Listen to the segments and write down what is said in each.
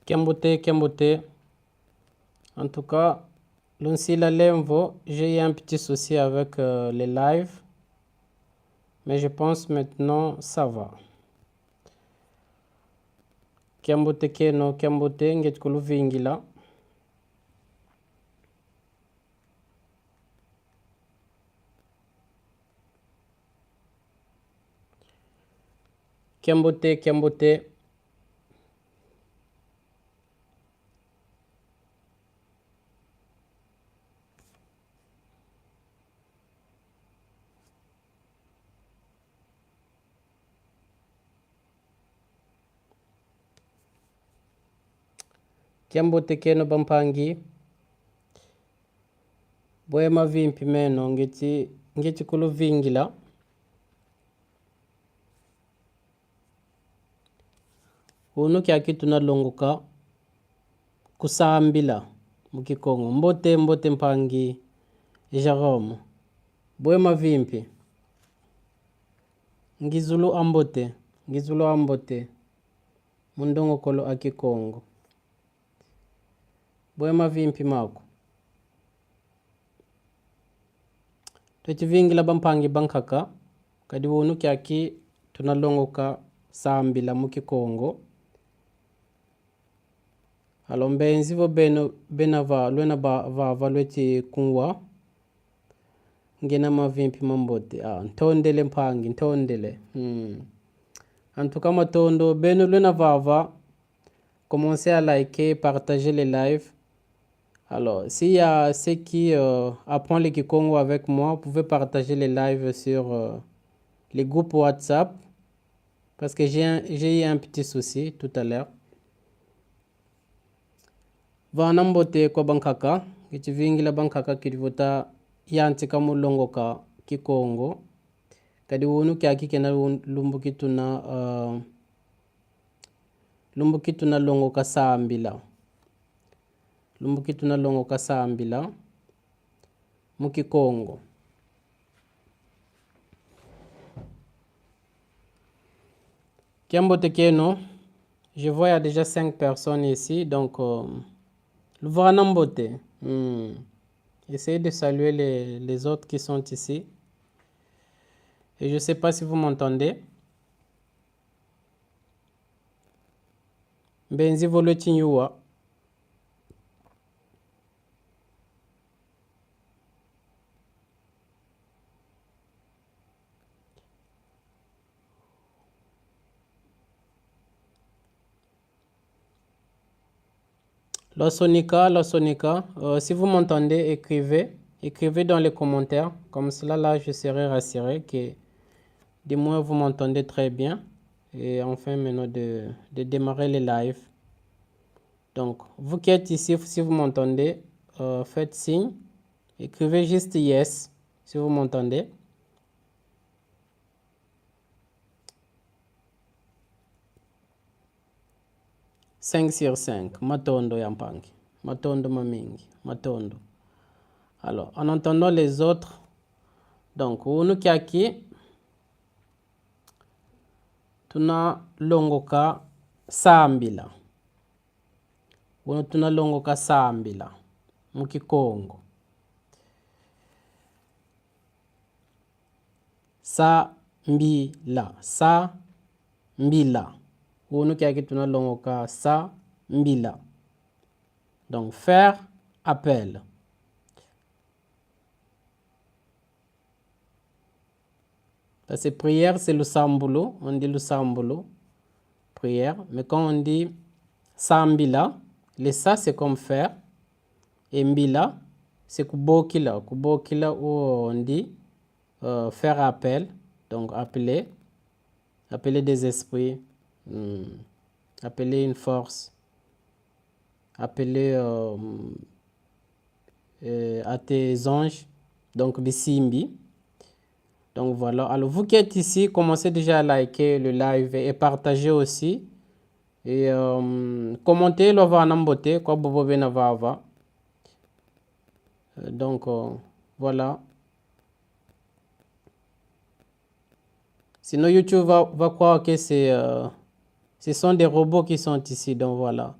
Kembote. En tout cas, l'unsila lemvo, j'ai eu un petit souci avec les lives. Mais je pense maintenant, ça va. Kembote keno, kembote, nget kulu vingila. Kembote. Kembote keno bampangi. Boema vimpi meno, ngeti kulu vingila. Unu kiaki tunalongoka kusambila mukikongo. Mbote mpangi Jerome. Boema vimpi. Ngizulu ambote. Mundongo kolo akikongo. Boema vimpi mako. Tuchivingila bampangi bankaka. Kadi unu kiaki tunalongoka sambila mukikongo. Alors mbenzi vo benava lwena va lweti kunwa ngena mavimpi mambote ntondele mpangi ntondele en tout cas matondo beno lwena va commencez à liker, partager les lives. Alors s'il y a ceux qui apprennent le Kikongo avec moi, vous pouvez partager les lives sur les groupes WhatsApp parce que j'ai eu un petit souci tout à l'heure. Vanambote kwa bankaka, kichivingila bankaka kidivota yantika mulongo ka Kikongo. Kadi unu kiaki kena lumbukituna longo ka sambila. Lumbukituna longo ka sambila mukikongo. Kiambote keno, je vois il y a déjà 5 personnes ici, donc le Vanambote. Essayez de saluer les autres qui sont ici. Et je ne sais pas si vous m'entendez. Benzi volo chinyua. La Sonica, si vous m'entendez, écrivez dans les commentaires. Comme cela, là, je serai rassuré que du moins vous m'entendez très bien. Et enfin, maintenant, de démarrer les lives. Donc, vous qui êtes ici, si vous m'entendez, faites signe. Écrivez juste yes, si vous m'entendez. « 5 sur 5, matondo yampangi, matondo mamingi, matondo. » Alors, en entendant les autres, donc, unu kiaki, tuna longoka sambila. Unu tuna longoka sambila, mukikongo. Mbila. Unu kiaki tuna longoka mbila. Donc, faire appel. Parce que prière, c'est le sambulo. On dit le sambulo. Prière. Mais quand on dit sambila, le sa, c'est comme faire. Et mbila, c'est kubokila. Kubokila, où on dit faire appel. Donc, appeler. Appeler des esprits. Appeler une force. Appeler à tes anges. Donc, bisimbi. Donc voilà, alors vous qui êtes ici, commencez déjà à liker le live et partager aussi. Et commentez le Vanambote, quoi bobo benavava. Donc voilà. Sinon YouTube va croire que ce sont des robots qui sont ici, donc voilà.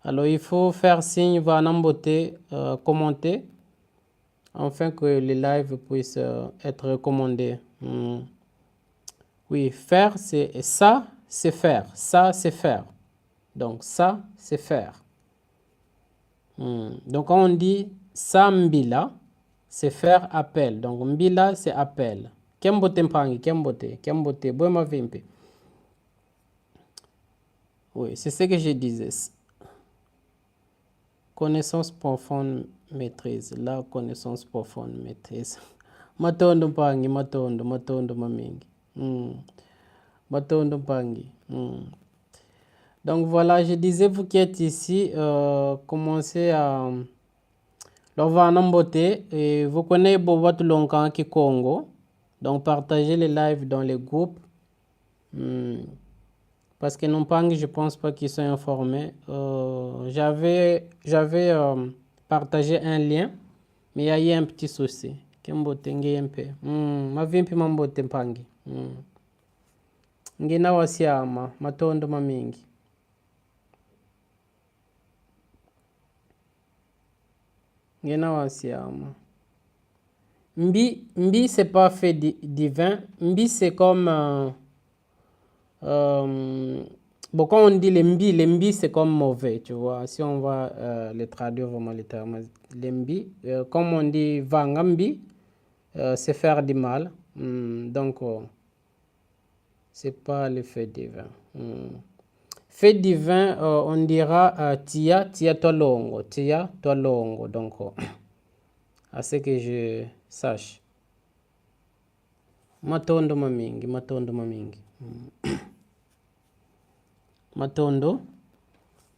Alors, il faut faire signe, va namboter, commenter, afin que les lives puissent être recommandés. Oui, faire, c'est ça, c'est faire. Ça, c'est faire. Donc, ça, c'est faire. Donc, quand on dit ça, mbila, c'est faire appel. Donc, mbila, c'est appel. Kembote mpangi, kembote, boema vimpe. Oui, c'est ce que je disais. Connaissance profonde, maîtrise. La connaissance profonde, maîtrise. Matondo mpangi, matondo mamingi. Matondo mpangi. Donc voilà, je disais, vous qui êtes ici, commencez à... Alors, va namboter et vous connaissez Bobat Lonkan qui Congo. Donc, partagez les lives dans les groupes. Parce que non pas, je pense pas qu'ils sont informés. J'avais partagé un lien, mais il y a eu un petit souci. Kembote ngempe. Ma vimpi mambote mpangi. Ngina wasiama, matondo mamingi. Ngina wasiama. Mbi, c'est pas fait divin. Mbi, c'est comme... bon, quand on dit les mbi, c'est comme mauvais, tu vois. Si on va les traduire vraiment littéralement, les mbi, comme on dit vangambi, c'est faire du mal. Donc, c'est pas le fait divin. Fait divin, on dira tia toi longo, tia toi longo. Donc, à ce que je sache. Matondo mamingi. Matondo.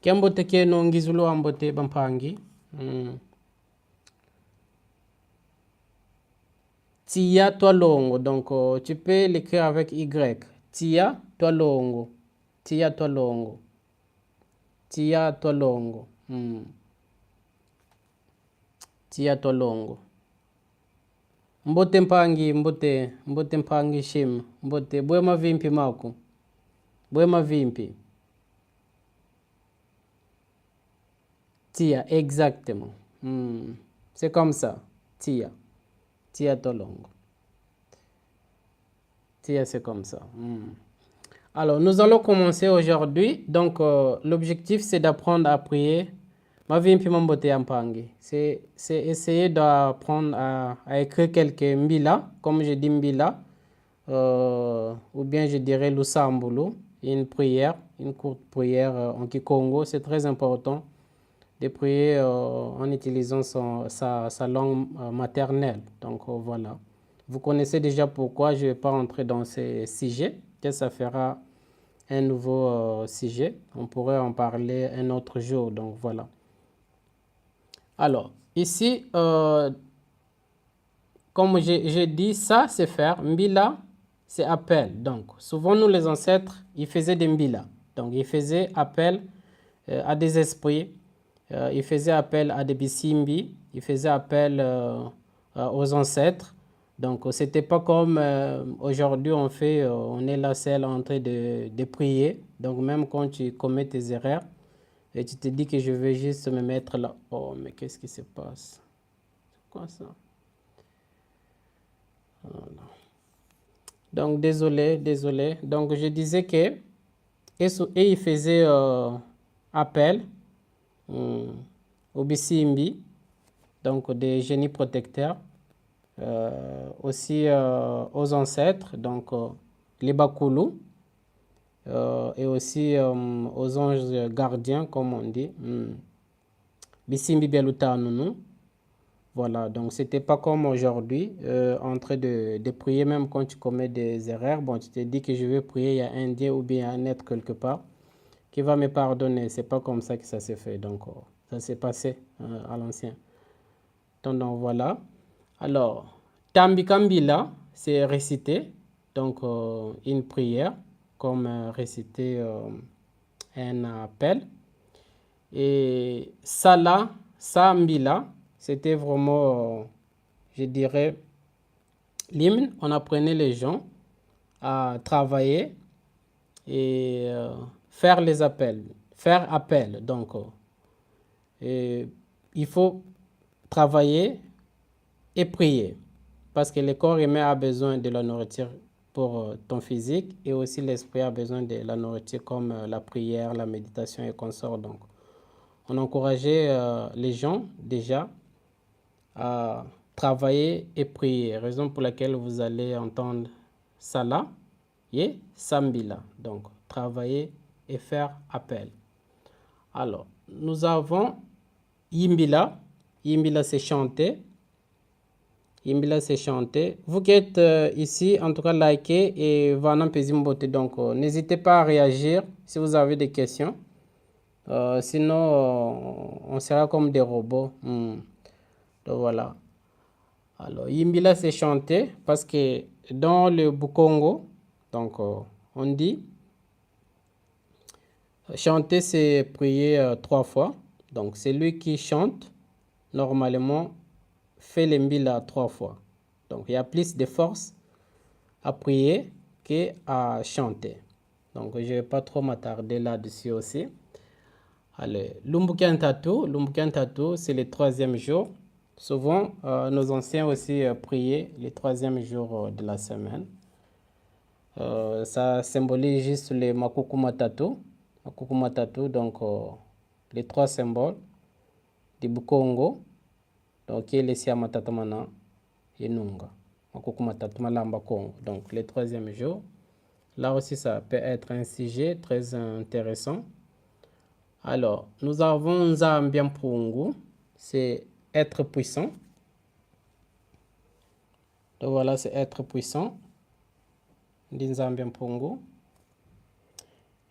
Kiambote keno ngizulu ambote bampangi. Tia toi longo. Donc, tu peux l'écrire avec Y. Tia toi longo. Tia toi longo. Tia toi longo. Tia toi longo. Mbote mpangi shim. Mbote bwema vimpi mako. Bwema vimpi. Tia, exactement. C'est comme ça. Tia. Tia toi longo. Tia, c'est comme ça. Alors, nous allons commencer aujourd'hui. Donc, l'objectif, c'est d'apprendre à prier. C'est essayer d'apprendre à écrire quelques mbila, comme je dis mbila, ou bien je dirais lusambulu, une prière, une courte prière en Kikongo. C'est très important de prier en utilisant sa langue maternelle. Donc, voilà. Vous connaissez déjà pourquoi je ne vais pas entrer dans ces sujets, que ça fera un nouveau sujet. On pourrait en parler un autre jour. Donc, voilà. Alors, ici, comme j'ai dit, ça, c'est faire. Mbila, c'est appel. Donc, souvent, nous, les ancêtres, ils faisaient des mbila. Donc, ils faisaient appel à des esprits. Ils faisaient appel à des bisimbi. Ils faisaient appel aux ancêtres. Donc, c'était pas comme aujourd'hui, on est là seul en train de prier. Donc, même quand tu commets tes erreurs, et tu te dis que je vais juste me mettre là. Oh, mais qu'est-ce qui se passe? C'est quoi ça? Voilà. Donc, désolé. Donc, je disais que... Et il faisait appel au Bisimbi, donc des génies protecteurs, aussi aux ancêtres, donc les Bakulu, et aussi aux anges gardiens, comme on dit. Bisimbi Belutanunu. Voilà, donc c'était pas comme aujourd'hui, en train de prier, même quand tu commets des erreurs. Bon, tu te dis que je vais prier, il y a un Dieu ou bien un être quelque part qui va me pardonner. C'est pas comme ça que ça s'est fait. Donc, ça s'est passé à l'ancien. Donc, voilà. Alors, Tambi Kambila, c'est réciter, donc une prière, comme réciter un appel. Et Sala, Sambila, c'était vraiment, je dirais, l'hymne. On apprenait les gens à travailler et faire les appels, faire appel. Donc, Et il faut travailler et prier. Parce que le corps humain a besoin de la nourriture pour ton physique et aussi l'esprit a besoin de la nourriture comme la prière, la méditation et consorts. Donc, on encourageait les gens déjà à travailler et prier. Raison pour laquelle vous allez entendre Sala et Sambila. Donc, travailler et faire appel. Alors, nous avons Yimbila. Yimbila, c'est chanter. Yimbila, c'est chanter. Vous qui êtes ici, en tout cas, likez et Vanam Pezimbote. Donc, n'hésitez pas à réagir si vous avez des questions. Sinon, on sera comme des robots. Donc, voilà. Alors, Yimbila, c'est chanter parce que dans le Bukongo, donc, on dit chanter, c'est prier 3 fois. Donc, celui qui chante, normalement, fait les mbila 3 fois. Donc, il y a plus de force à prier qu'à chanter. Donc, je ne vais pas trop m'attarder là-dessus aussi. Allez, Lumbukian-Tatu, c'est le 3e jour. Souvent, nos anciens aussi priaient le 3e jour de la semaine. Ça symbolise juste les Makukumatatu. Makukumatatu, donc les 3 symboles du Bukongo, donc qui est le Siamatatamana et Nunga. Makukumatatu Malamba Kongo. Donc le 3e jour. Là aussi, ça peut être un sujet très intéressant. Alors, nous avons Nzambian Pungu, c'est être puissant. Donc voilà, c'est être puissant. Nzambian Pungu.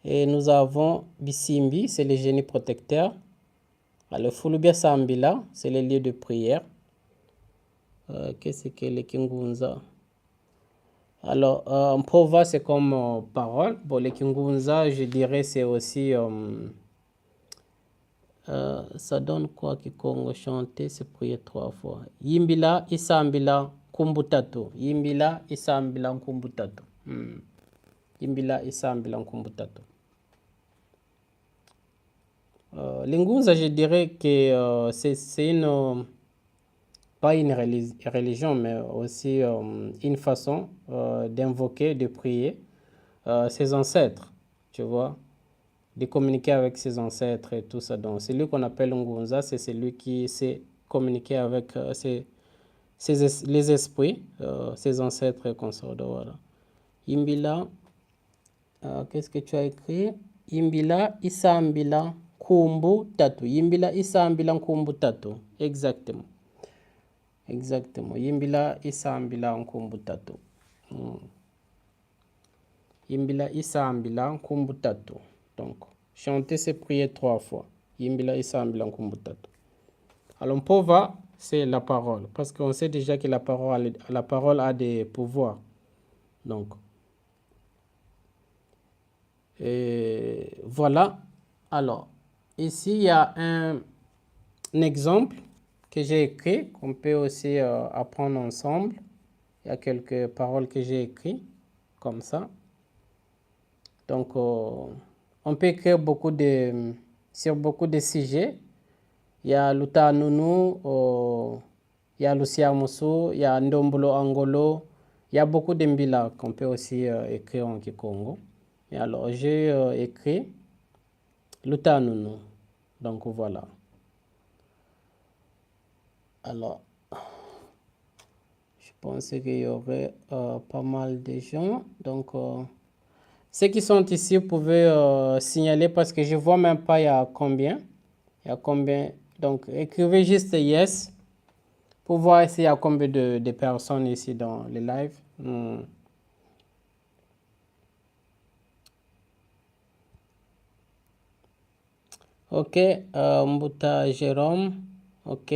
Et nous avons Bisimbi, c'est le génie protecteur. Alors, Fulubia Sambila, c'est le lieu de prière. Qu'est-ce que le Kingunza? Alors, Mpova, c'est comme parole. Bon, le Kingunza, je dirais, c'est aussi... ça donne quoi Kikongo chanter, c'est prier 3 fois. Yimbila, Isambila, Kumbutatu. Yimbila, Isambila, Kumbutatu. Yimbila, Isambila, Kumbutatu. L'ingunza, je dirais que c'est une... pas une religion, mais aussi une façon d'invoquer, de prier ses ancêtres, tu vois, de communiquer avec ses ancêtres et tout ça. Donc, celui qu'on appelle Ngunza, c'est celui qui sait communiquer avec les esprits, ses ancêtres et consorts. Voilà. Imbila, qu'est-ce que tu as écrit? Imbila, Isambila, Kumbu, Tatu. Imbila, Isambila, Kumbu, Tatu. Exactement. Exactement. Yimbila Isambila Nkumbutatu. Yimbila Isambila Nkumbutatu. Donc, chanter, c'est prier 3 fois. Yimbila Isambila Nkumbutatu. Alors, Mpova, c'est la parole. Parce qu'on sait déjà que la parole a des pouvoirs. Donc, voilà. Alors, ici, il y a un exemple que j'ai écrit, qu'on peut aussi apprendre ensemble. Il y a quelques paroles que j'ai écrites, comme ça. Donc, on peut écrire sur beaucoup de sujets. Il y a Luta Nunu, il y a Lucia Musu, il y a Ndombolo Angolo. Il y a beaucoup de mbila qu'on peut aussi écrire en Kikongo. Et alors, j'ai écrit Luta Nunu. Donc, voilà. Alors, je pensais qu'il y aurait pas mal de gens. Donc, ceux qui sont ici, vous pouvez signaler parce que je ne vois même pas il y a combien. Il y a combien. Donc, écrivez juste yes pour voir s'il y a combien de personnes ici dans le live. Ok, Mbuta Jérôme. Ok.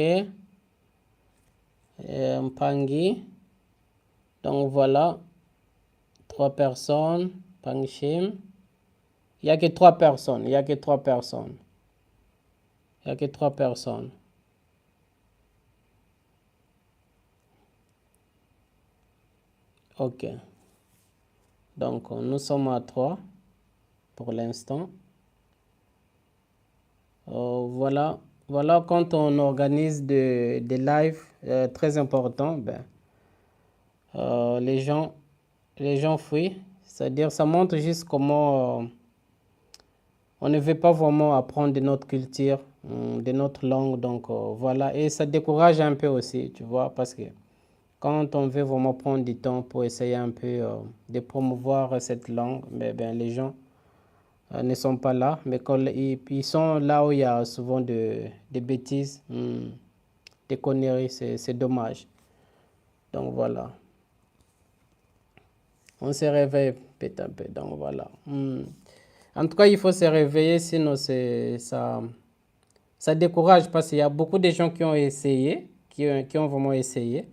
Mpangi. Donc voilà, 3 personnes. Pangshim. Il n'y a que 3 personnes. Il n'y a que 3 personnes. Il n'y a que 3 personnes. Ok. Donc, nous sommes à 3 pour l'instant. Voilà. Voilà, quand on organise des lives très importants, les gens fuient. C'est-à-dire, ça montre juste comment on ne veut pas vraiment apprendre de notre culture, de notre langue. Donc voilà, et ça décourage un peu aussi, tu vois, parce que quand on veut vraiment prendre du temps pour essayer un peu de promouvoir cette langue, mais les gens ne sont pas là. Mais quand ils sont là où il y a souvent des bêtises, des conneries, c'est dommage. Donc voilà. On se réveille petit à petit. Donc voilà. En tout cas, il faut se réveiller, sinon ça décourage parce qu'il y a beaucoup de gens qui ont essayé, qui ont vraiment essayé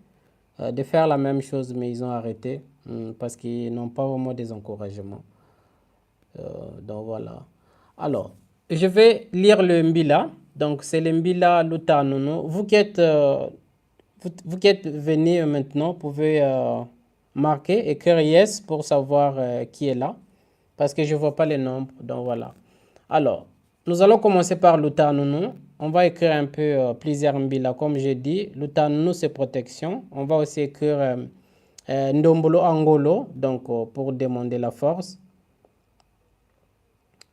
de faire la même chose, mais ils ont arrêté parce qu'ils n'ont pas vraiment des encouragements. Donc voilà. Alors, je vais lire le Mbila. Donc c'est le Mbila Lutanunu. Vous qui êtes venu maintenant, pouvez marquer, écrire yes pour savoir qui est là. Parce que je ne vois pas les nombres. Donc voilà. Alors, nous allons commencer par Lutanunu. On va écrire un peu plusieurs Mbila. Comme j'ai dit, Lutanunu c'est protection. On va aussi écrire Ndombolo Angolo, donc pour demander la force.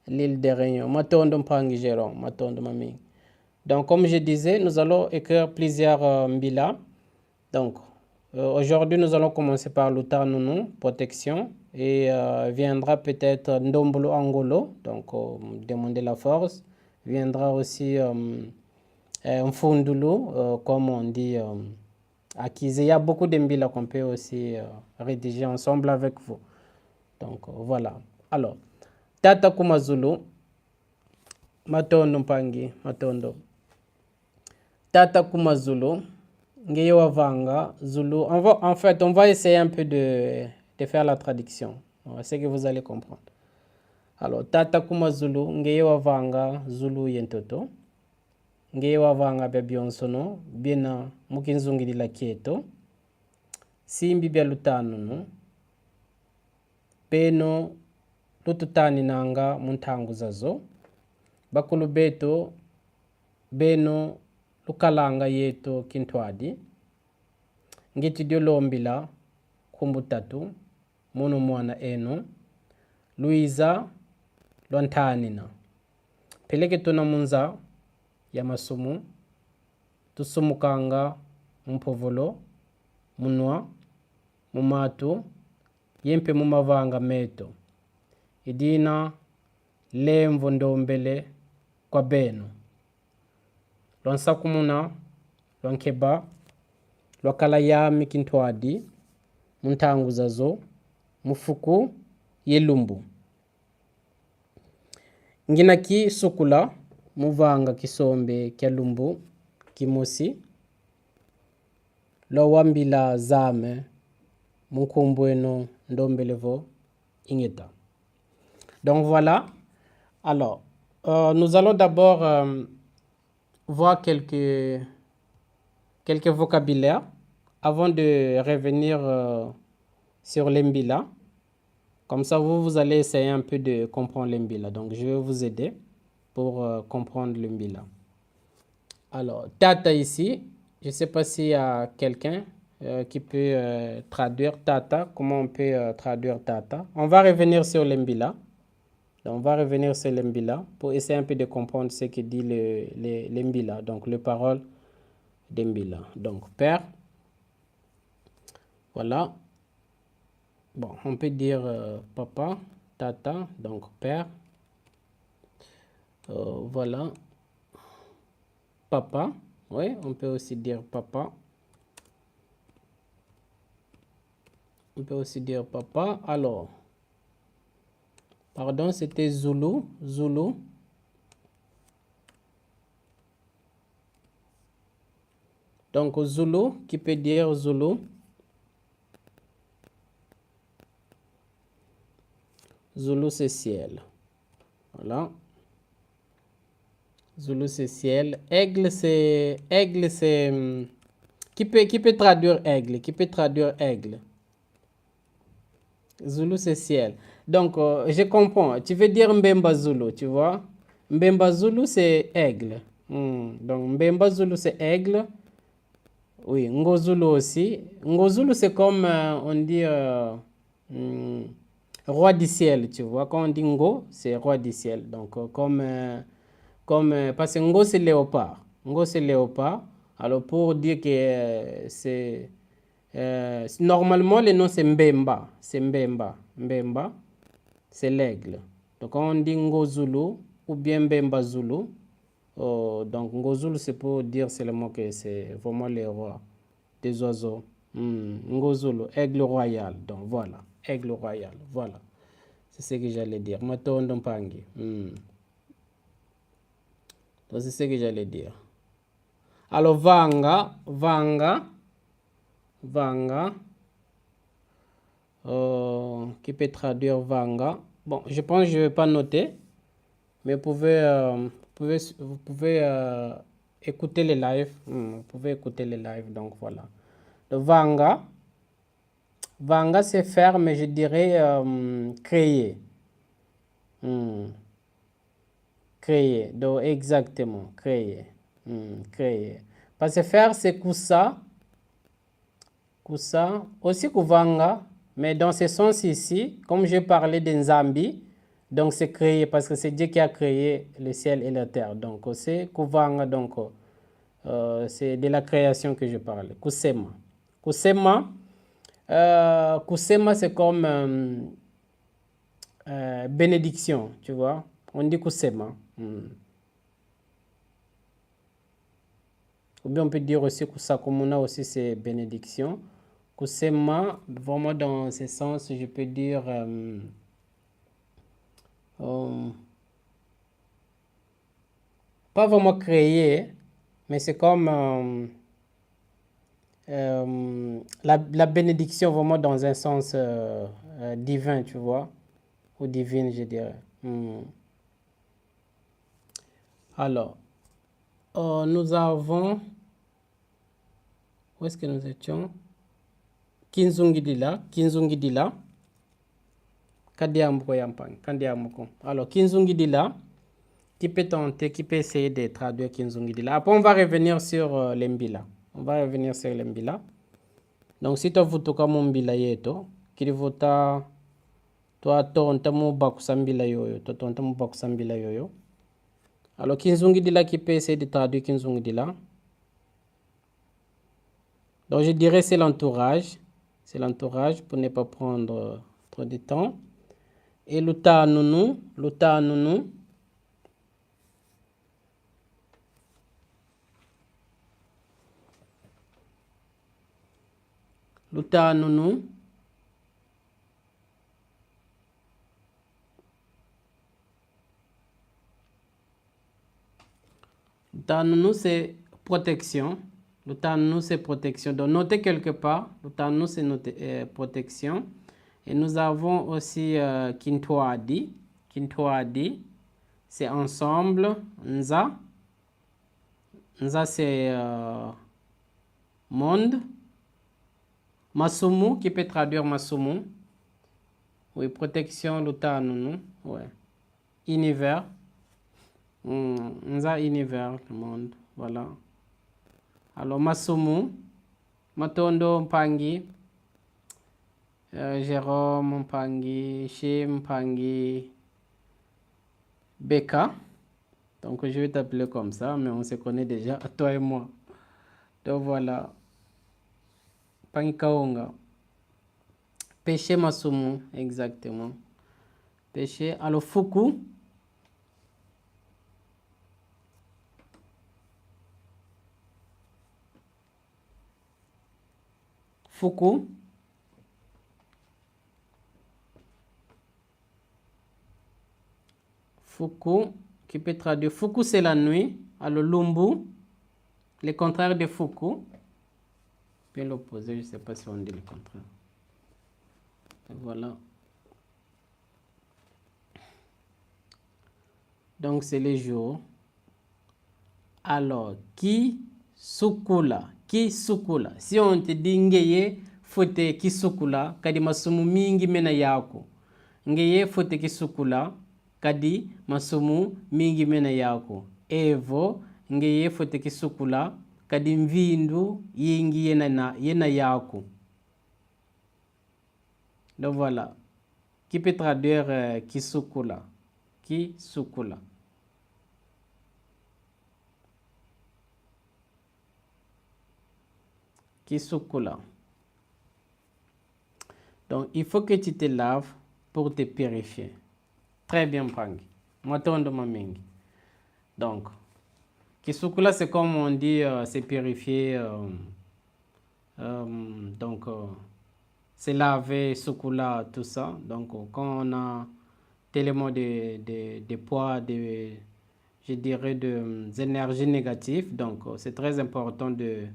L'île des Réunions. Matondo Mpangi Géron, Matondo Mami. Donc, comme je disais, nous allons écrire plusieurs Mbila. Donc, aujourd'hui, nous allons commencer par Lutanunu, protection. Et viendra peut-être Ndombolo Angolo, donc demander la force. Viendra aussi Mfundulu, comme on dit à Kizé. Il y a beaucoup de Mbila qu'on peut aussi rédiger ensemble avec vous. Donc, voilà. Alors, Tata Kumazulu, Matondo Mpangi, Matondo. Tata Kumazulu, Ngeyo Vanga, Zulu. En fait, on va essayer un peu de faire la traduction. C'est que vous allez comprendre. Alors, Tata Kumazulu, Ngeyo Vanga, Zulu Yentoto. Ngeyo Vanga Bebionsono, Bina Mukinzungi la Kieto. Simbi Bialutanunu. Peno Lututani Nanga Muntangu Zazo. Bakulu beto beno lukalanga yeto kintwadi ngiti diolombila kumbutatu munu mwana eno Luiza lwantanina peleke tuna munza ya masumu tusumukanga mpovolo munwa mumatu yempe mumavanga meto idina lemvo ndombele kwa beno lwansakumuna lwankeba lwakala yami kintwadi muntangu zazo mufuku yelumbu ngina ki sukula muvanga kisombe kya lumbu kimusi lwawambila zame munkumbweno ndombelevo ingeta. Donc voilà. Alors, nous allons d'abord voir quelques vocabulaires avant de revenir sur l'Mbila. Comme ça, vous allez essayer un peu de comprendre l'Mbila. Donc, je vais vous aider pour comprendre l'Mbila. Alors, Tata ici, je ne sais pas s'il y a quelqu'un qui peut traduire Tata. Comment on peut traduire Tata? On va revenir sur l'Mbila. Donc, on va revenir sur l'Mbila pour essayer un peu de comprendre ce que dit l'Mbila, donc les paroles d'Mbila. Donc, père, voilà. Bon, on peut dire papa, tata, donc père. Voilà. Papa, oui, on peut aussi dire papa. On peut aussi dire papa. Alors, pardon, c'était Zulu. Zulu. Donc, Zulu, qui peut dire Zulu. Zulu, c'est ciel. Voilà. Zulu, c'est ciel. Aigle, c'est... Aigle, c'est... Qui peut traduire aigle? Qui peut traduire aigle? Zulu, c'est ciel. Donc, je comprends. Tu veux dire Mbemba Zulu, tu vois? Mbemba Zulu, c'est aigle. Donc, Mbemba Zulu, c'est aigle. Oui, Ngozulu aussi. Ngozulu, c'est comme on dit roi du ciel, tu vois. Quand on dit Ngo, c'est roi du ciel. Donc, parce que Ngo, c'est léopard. Ngo, c'est léopard. Alors, pour dire que normalement, le nom, c'est Mbemba. C'est Mbemba. Mbemba, c'est l'aigle. Donc, quand on dit Ngozulu ou bien Mbemba Zulu, donc Ngozulu, c'est pour dire seulement que c'est vraiment le roi des oiseaux. Ngozulu, aigle royal. Donc voilà, aigle royal. Voilà, c'est ce que j'allais dire. Matondo Mpangi. Donc c'est ce que j'allais dire. Alors Vanga. Qui peut traduire Vanga? Bon, je pense que je ne vais pas noter. Mais vous pouvez écouter les lives. Vous pouvez écouter les lives, donc voilà. Le Vanga. Vanga, c'est faire, mais je dirais créer. Créer, donc exactement, créer. Créer. Parce que faire, c'est Kusa. Kusa. Aussi Kuvanga. Mais dans ce sens ici, comme j'ai parlé de Nzambi, donc c'est créé parce que c'est Dieu qui a créé le ciel et la terre. Donc c'est Kuvanga, donc c'est de la création que je parle. Kusema. Kusema c'est comme bénédiction, tu vois. On dit Kusema. Ou bien on peut dire aussi Kusakumuna aussi c'est bénédiction. Kusema, vraiment dans ce sens, je peux dire pas vraiment créer, mais c'est comme la bénédiction vraiment dans un sens divin, tu vois, ou divine, je dirais. Alors, nous avons, où est-ce que nous étions? Kinzungidila. Alors, Kinzungidila, qui peut tenter, qui peut essayer de traduire Kinzungidila. Après, on va revenir sur l'Embila. Donc, si tu as vu mon Mbila yeto, qui vota, toi, tonta mo bakusambila yoyo. Alors, Kinzungidila qui peut essayer de traduire Kinzungidila. Donc, je dirais c'est l'entourage. C'est l'entourage pour ne pas prendre trop de temps. Et Luta Nunu. Luta Nunu, c'est protection. Luta c'est protection. Donc, notez quelque part. Luta c'est protection. Et nous avons aussi Kintoadi. Kintoadi, c'est ensemble. Nza. Nza, c'est monde. Masumu, qui peut traduire Masumu. Oui, protection, Luta Nunu. Ouais. Univers. Nza, univers, le monde. Voilà. Alors, Masumu. Matondo Mpangi. Jérôme Mpangi. Shim Mpangi. Beka. Donc, je vais t'appeler comme ça, mais on se connaît déjà, toi et moi. Donc, voilà. Pangi Kaonga. Péché Masumu, exactement. Péché. Alors, Fuku. Fuku. Fuku, qui peut traduire. Fuku, c'est la nuit. Alors, Lumbu, le contraire de Fuku. Bien l'opposé, je ne sais pas si on dit le contraire. Et voilà. Donc, c'est les jours. Alors, qui sukula. Si on te dit ngeye, fote ki sukula, kadi masumu mingi mena yako. Ngeye fote ki sukula, kadi masumu mingi mena yako. Evo, ngeye fote kisukula kadi mvindu yingi yena yaku. Donc voilà, qui peut traduire kisukula? Kisukula. Kisukula. Donc il faut que tu te laves pour te purifier. Très bien, Prangi. Matondo mamingi. Donc, kisukula, c'est comme on dit, c'est purifier. Donc, c'est laver, sukula, tout ça. Donc, quand on a tellement de poids, je dirais, des énergies négatives, donc c'est très important de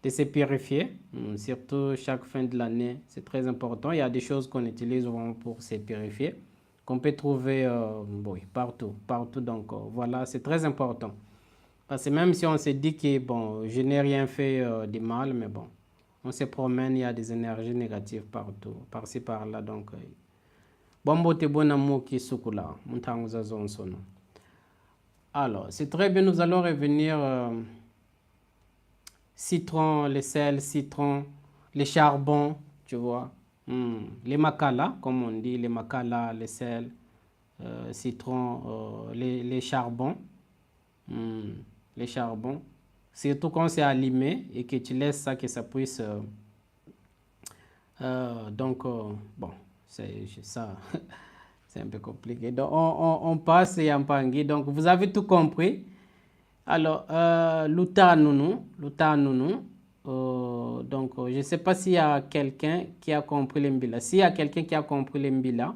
se purifier, surtout chaque fin de l'année, c'est très important. Il y a des choses qu'on utilise pour se purifier, qu'on peut trouver partout. Donc voilà, c'est très important. Parce que même si on se dit que bon, je n'ai rien fait de mal, mais bon, on se promène, il y a des énergies négatives partout, par-ci, par-là. Donc, alors, c'est très bien, nous allons revenir citron, les sels, citron, les charbons, tu vois. Les makala, comme on dit, les makala, les sels, citron, les charbons. Les charbons. Surtout quand c'est allumé et que tu laisses ça, que ça puisse... bon, c'est ça. C'est un peu compliqué. Donc, on passe et on pangui. Donc, vous avez tout compris. Alors, luta nunu. Donc, je ne sais pas s'il y a quelqu'un qui a compris les mbila. S'il y a quelqu'un qui a compris les mbila,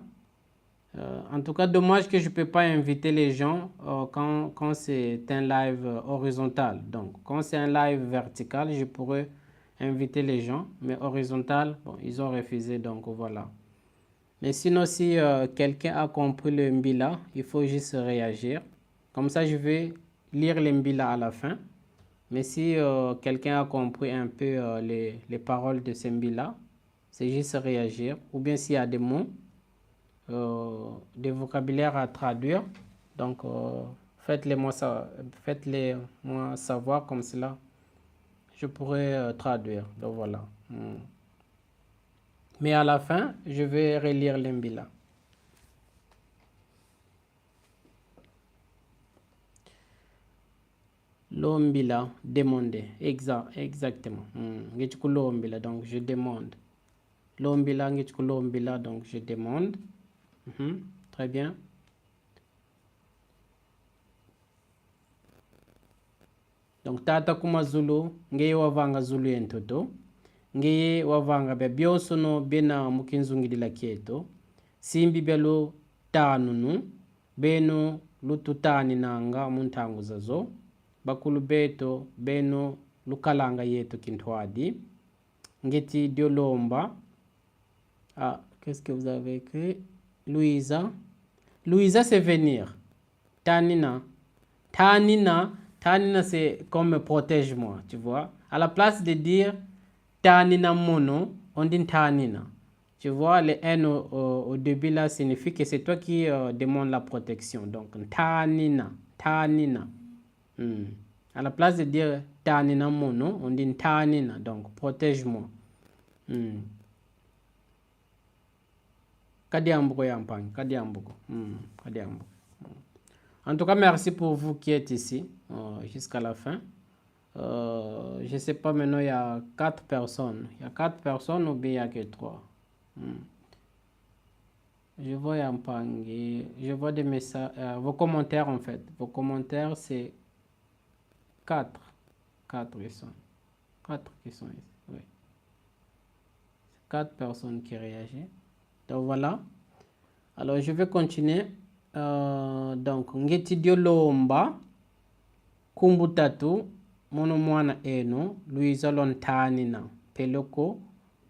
en tout cas, dommage que je ne peux pas inviter les gens quand c'est un live horizontal. Donc, quand c'est un live vertical, je pourrais inviter les gens, mais horizontal, bon, ils ont refusé, donc voilà. Mais sinon, si quelqu'un a compris le mbila, il faut juste réagir. Comme ça, je vais lire le mbila à la fin. Mais si quelqu'un a compris un peu les paroles de ce mbila, c'est juste réagir. Ou bien s'il y a des mots, des vocabulaires à traduire, donc faites-les-moi savoir, comme cela je pourrais traduire. Donc voilà. Mais à la fin, je vais relire l'embila. L'ombila, demander. Exactement. L'ombila, donc je demande. L'ombila, l'ombila, donc je demande. Très bien. Donc tata kuma zulu, ngeye wavanga zulu yentoto. Ngeye wavanga bya byosono bena mukinzungidila kieto. Simbi belo tanunu, beno lututani nanga muntangu zazo. Bakulu beto beno lukalanga yeto kintwadi. Ngeti diolomba. Ah, qu'est-ce que vous avez écrit? Louisa. Louisa, c'est venir. Tanina. Tanina, c'est comme protège-moi, tu vois. À la place de dire Tanina mono, on dit Tanina. Tu vois, le N au début là signifie que c'est toi qui demande la protection. Donc, Tanina. À la place de dire Tanina mono, on dit Tanina. Donc, protège-moi. Kadiambuko yampang, Kadiambuko. En tout cas, merci pour vous qui êtes ici jusqu'à la fin. Je ne sais pas, maintenant il y a 4 personnes. Il y a 4 personnes ou bien il n'y a que 3. Je vois Yampangi, je vois des messages, vos commentaires en fait. Vos commentaires, c'est 4. 4 qui sont. 4 qui sont ici, oui. 4 personnes qui réagissent. Donc voilà. Alors je vais continuer. Donc ngeti diolomba kumbutatu mono mwana eno Luisa lontanina peloko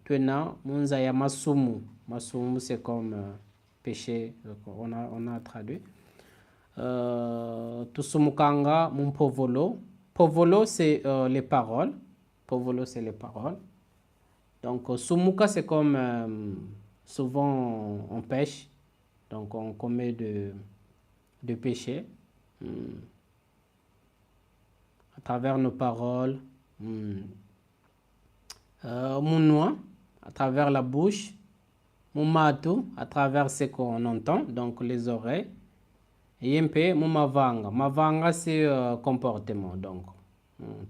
twena munza ya masumu. Masumu c'est comme péché, on a traduit. Tusumukanga mumpovolo. Povolo c'est les paroles. Povolo c'est les paroles. Donc sumuka c'est comme souvent on pêche. Donc on commet de péché. travers nos paroles, mon noix, à travers la bouche, mon matou, à travers ce qu'on entend, donc les oreilles, et un peu mon mavanga. Mavanga, c'est comportement, donc.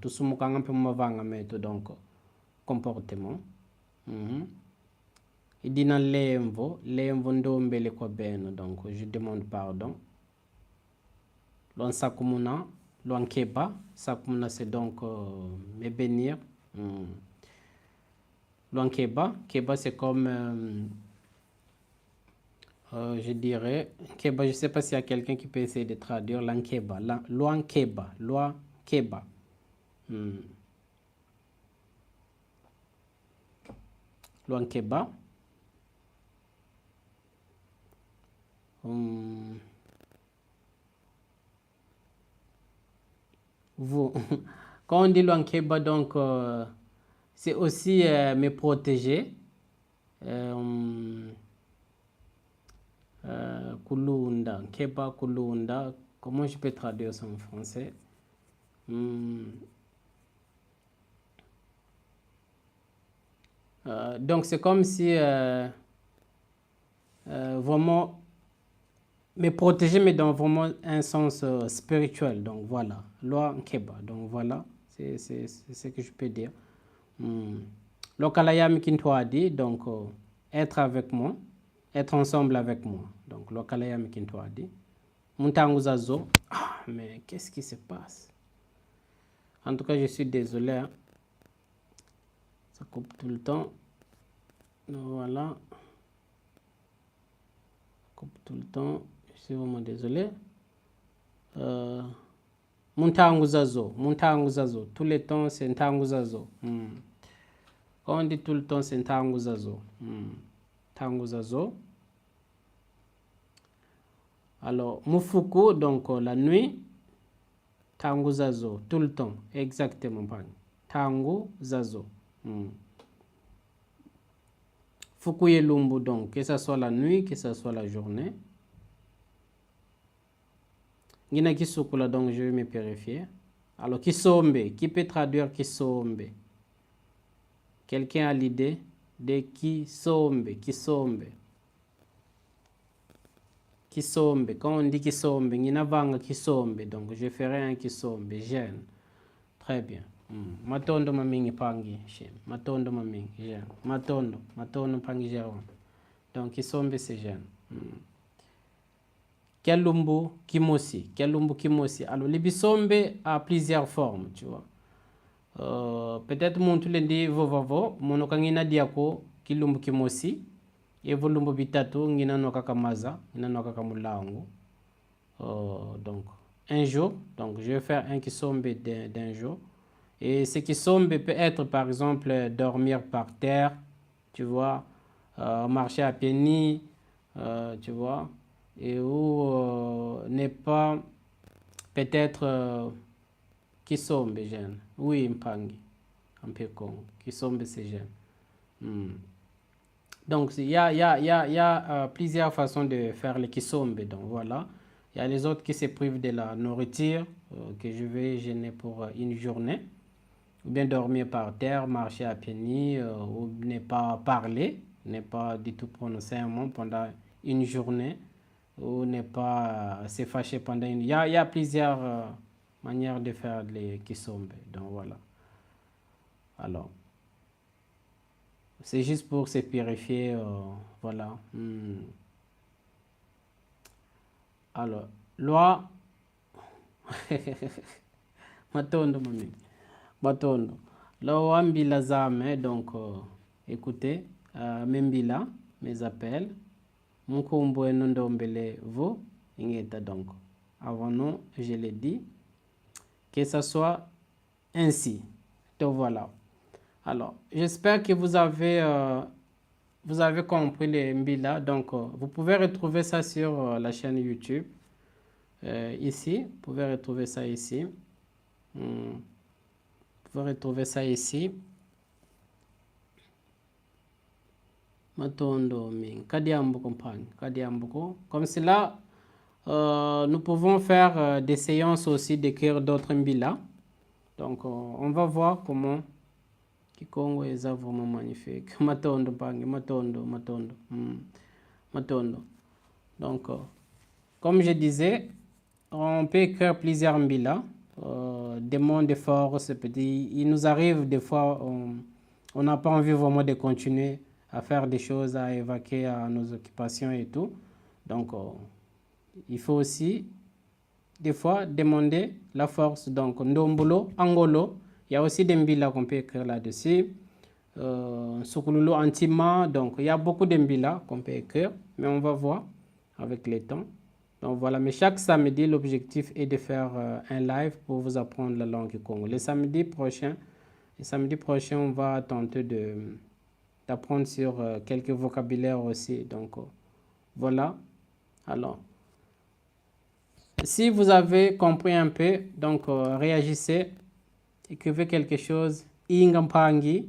Tout ce monde un peu mavanga, mais tout donc comportement. Il dit dans l'envo ndombele kwa beno, donc je demande pardon. L'on sakumuna, l'on keba, sakumuna c'est donc me bénir. L'on keba c'est comme, je dirais, keba, je sais pas s'il y a quelqu'un qui peut essayer de traduire l'on keba, l'on keba. L'on keba. Vous, quand on dit l'Ankeba, donc c'est aussi me protéger. Kulunda, Keba Kulunda, comment je peux traduire ça en français? Donc c'est comme si vraiment me protéger, mais dans vraiment un sens spirituel. Donc voilà, loi Keba. Donc voilà, c'est ce que je peux dire. Lokalayam Kintoadi, donc être avec moi, être ensemble avec moi. Donc Lokalayam Kintoadi. Muntanguzazo. Ah, mais qu'est-ce qui se passe? En tout cas, je suis désolé. Hein. Ça coupe tout le temps. Voilà. Coupe tout le temps. Je suis vraiment désolé. Muntanguzazo. Tout le temps, c'est Ntanguzazo. Quand on dit tout le temps, c'est Ntanguzazo. Tanguzazo. Alors, Mufuku, donc la nuit. Tanguzazo. Tout le temps. Exactement. Tanguzazo. Fukuye Lumbu, donc, que ce soit la nuit, que ce soit la journée. Ngina Kisukula, donc, je vais me purifier. Alors, Kisombe, qui peut traduire Kisombe? Quelqu'un a l'idée de Kisombe? Quand on dit Kisombe, Ngina Vanga Kisombe, donc, je ferai un Kisombe, gêne. Très bien. Matondo mamingi pangi shem. Matondo mamingi jeune. Matondo pangi jeune. Donc Kisombe c'est jeune. Kelumbu Kimosi. Alors le Bisombe a plusieurs formes, tu vois. Peut-être mon tout lundi vovo monokangina diako Kilumbu Kimosi. Evo lumbu bitatu ngina no kakamaza, ngina no kakamulangu. Donc un jour, donc je vais faire un Kisombe d'un jour. Et ce qui sombe peut être, par exemple, dormir par terre, tu vois, marcher à pieds nus, tu vois, et où n'est pas, peut-être, qui sombe, jeune. Oui, mpangi, un peu con, qui sombe, c'est jeune. Donc, il y a plusieurs façons de faire les qui sombe, donc voilà. Il y a les autres qui se privent de la nourriture, que je vais gêner pour une journée. Ou bien dormir par terre, marcher à pieds nus, ou ne pas parler, ne pas du tout prononcer un mot pendant une journée, ou ne pas se fâcher pendant une... Il y a plusieurs manières de faire les kisombe. Donc voilà. Alors, c'est juste pour se purifier, voilà. Alors, loi... Matondo, mami. Batondo. Là, Ambila Zame, donc écoutez, Membila, mes appels. Mkumbo Nondombele Vo, Ingeta donc. Avant nous, je l'ai dit, que ça soit ainsi. Donc voilà. Alors, j'espère que vous avez compris les Mbila. Donc, vous pouvez retrouver ça sur la chaîne YouTube. Ici, vous pouvez retrouver ça ici. Vous retrouver ça ici. Matondo Ming. Kadiambo compagne. Kadiambo. Comme cela, nous pouvons faire des séances aussi d'écrire d'autres mbila. Donc, on va voir comment Kikongo est vraiment magnifique. Matondo, pangi, matondo. Matondo. Donc, comme je disais, on peut écrire plusieurs mbila, des mots de force, petit. Il nous arrive des fois, on n'a pas envie vraiment de continuer à faire des choses, à évacuer à nos occupations et tout. Donc, il faut aussi, des fois, demander la force. Donc, ndombolo, angolo, il y a aussi des mbila qu'on peut écrire là-dessus. Sukululu, antima, donc il y a beaucoup de mbila qu'on peut écrire, mais on va voir avec le temps. Donc voilà, mais chaque samedi, l'objectif est de faire un live pour vous apprendre la langue Kikongo. Le samedi prochain, on va tenter d'apprendre sur quelques vocabulaires aussi. Donc voilà. Alors, si vous avez compris un peu, donc réagissez, écrivez quelque chose. Ingampangi,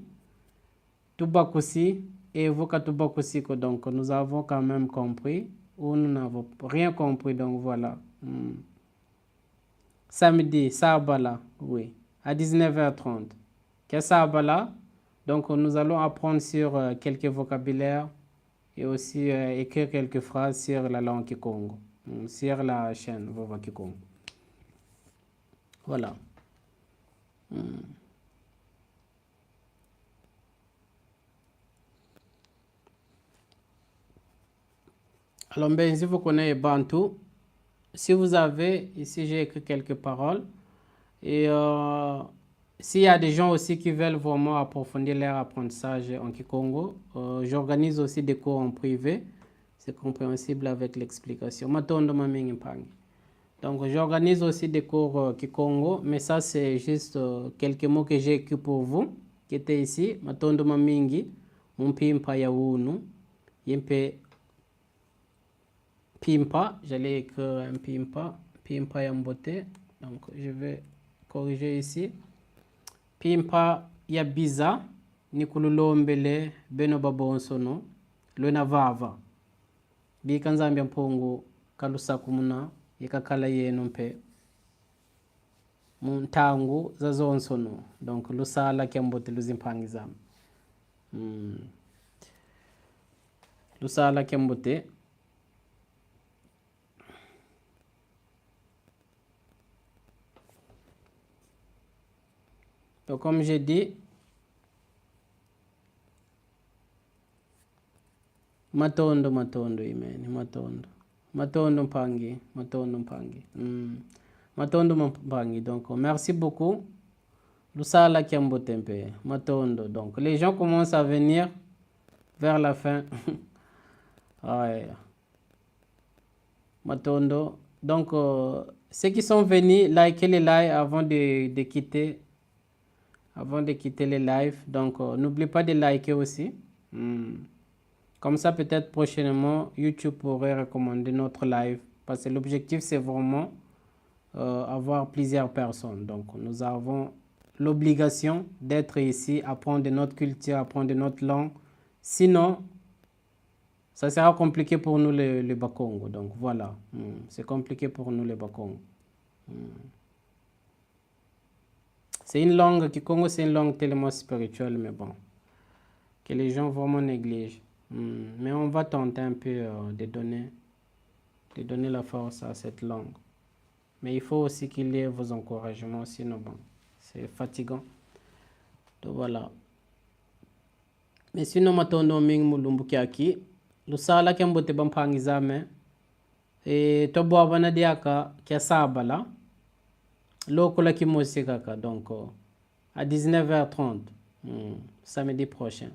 Tubakusi et Voka Tubakusiko. Donc nous avons quand même compris. Ou nous n'avons rien compris, donc voilà. Samedi, Sabala, oui, à 19h30. Qu'est-ce Sabala? Donc nous allons apprendre sur quelques vocabulaires et aussi écrire quelques phrases sur la langue Kikongo, sur la chaîne Vova Kikongo. Voilà. Alors, ben, si vous connaissez Bantu, si vous avez, ici j'ai écrit quelques paroles, et s'il y a des gens aussi qui veulent vraiment approfondir leur apprentissage en Kikongo, j'organise aussi des cours en privé, c'est compréhensible avec l'explication. Donc j'organise aussi des cours Kikongo, mais ça c'est juste quelques mots que j'ai écrits pour vous, qui étaient ici. Matondo mamingi, Mumpimpa ya unu, yempe Pimpa, j'allais écrire un Pimpa Yambote, donc je vais corriger ici. Pimpa Yabiza, Nikululombele, Beno Babonsono, Luna Vava. Bikanzambia mpongo kalusakumuna, Yakakala Yenompe, Muntangu Zazonsono, donc Lusala Kiambote Luzimpangizam. Lusala Kiambote. Donc, comme j'ai dit, matondo imeni, matondo mpangi. Matondo mpangi. Donc, merci beaucoup. Lusala Kiambotempe, matondo. Donc, les gens commencent à venir vers la fin. Ouais. Matondo. Donc, ceux qui sont venus, likez les lives avant de quitter. Avant de quitter les lives. Donc, n'oubliez pas de liker aussi. Comme ça, peut-être prochainement, YouTube pourrait recommander notre live. Parce que l'objectif, c'est vraiment avoir plusieurs personnes. Donc, nous avons l'obligation d'être ici, apprendre de notre culture, apprendre de notre langue. Sinon, ça sera compliqué pour nous, les Bakongo. Donc, voilà. C'est compliqué pour nous, les Bakongo. C'est une langue, Kikongo, c'est une langue tellement spirituelle, mais bon, que les gens vraiment négligent. Mais on va tenter un peu de donner la force à cette langue. Mais il faut aussi qu'il y ait vos encouragements, sinon bon, c'est fatigant. Donc voilà. Mais sinon, matondo ming mulumbuki aki, lusala kembote bampangizame, et tobo abana diaka kia sabala. Lokola Kimosika, donc à 19h30, samedi prochain.